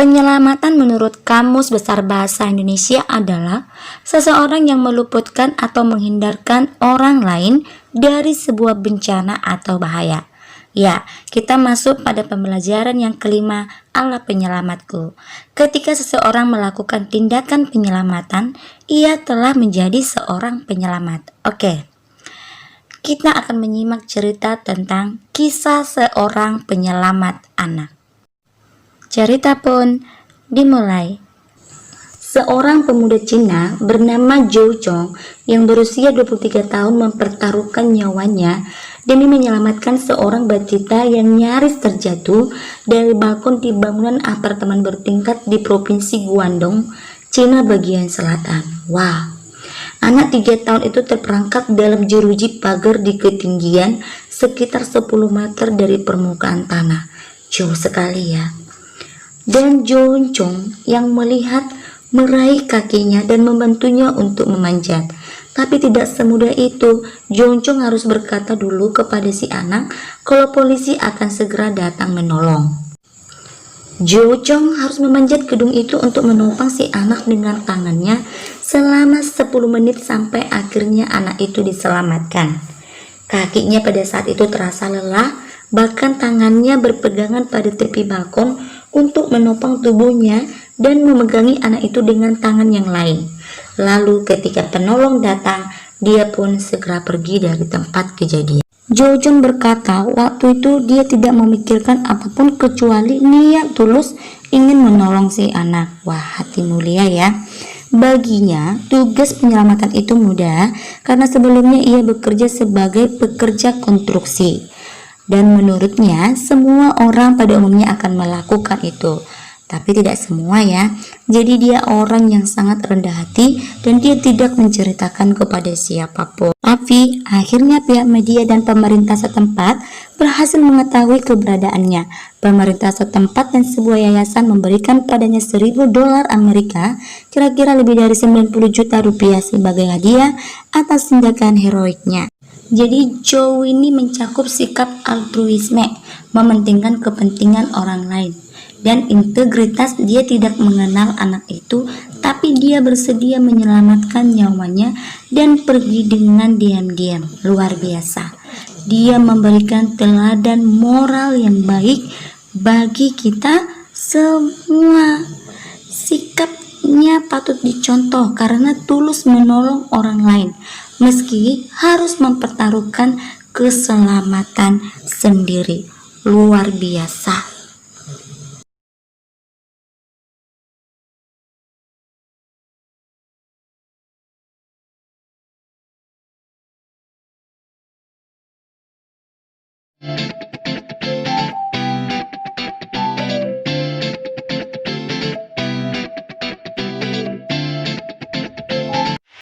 Penyelamatan menurut Kamus Besar Bahasa Indonesia adalah seseorang yang meluputkan atau menghindarkan orang lain dari sebuah bencana atau bahaya. Ya, kita masuk pada pembelajaran yang kelima ala penyelamatku. Ketika seseorang melakukan tindakan penyelamatan, ia telah menjadi seorang penyelamat. Oke, kita akan menyimak cerita tentang kisah seorang penyelamat anak. Cerita pun dimulai. Seorang pemuda Cina bernama Zhou Chong yang berusia 23 tahun mempertaruhkan nyawanya demi menyelamatkan seorang batita yang nyaris terjatuh dari balkon di bangunan apartemen bertingkat di Provinsi Guangdong, Cina bagian selatan. Wah, anak 3 tahun itu terperangkap dalam jeruji pagar di ketinggian sekitar 10 meter dari permukaan tanah. Jauh sekali ya. Dan Zhou Chong yang melihat meraih kakinya dan membantunya untuk memanjat. Tapi tidak semudah itu. Zhou Chong harus berkata dulu kepada si anak kalau polisi akan segera datang menolong. Zhou Chong harus memanjat gedung itu untuk menopang si anak dengan tangannya selama 10 menit sampai akhirnya anak itu diselamatkan. Kakinya pada saat itu terasa lelah, bahkan tangannya berpegangan pada tepi balkon untuk menopang tubuhnya dan memegangi anak itu dengan tangan yang lain. Lalu ketika penolong datang, dia pun segera pergi dari tempat kejadian. Zhou Chong berkata waktu itu dia tidak memikirkan apapun kecuali niat tulus ingin menolong si anak. Wah, hati mulia ya. Baginya, tugas penyelamatan itu mudah karena sebelumnya ia bekerja sebagai pekerja konstruksi. Dan menurutnya, semua orang pada umumnya akan melakukan itu. Tapi tidak semua ya. Jadi dia orang yang sangat rendah hati dan dia tidak menceritakan kepada siapapun. Tapi akhirnya pihak media dan pemerintah setempat berhasil mengetahui keberadaannya. Pemerintah setempat dan sebuah yayasan memberikan padanya $1.000 Amerika, kira-kira lebih dari 90 juta rupiah sebagai hadiah atas tindakan heroiknya. Jadi Zhou ini mencakup sikap altruisme, mementingkan kepentingan orang lain, dan integritas. Dia tidak mengenal anak itu, tapi dia bersedia menyelamatkan nyawanya dan pergi dengan diam-diam. Luar biasa. Dia memberikan teladan moral yang baik bagi kita semua. Sikapnya patut dicontoh karena tulus menolong orang lain, meski harus mempertaruhkan keselamatan sendiri. Luar biasa.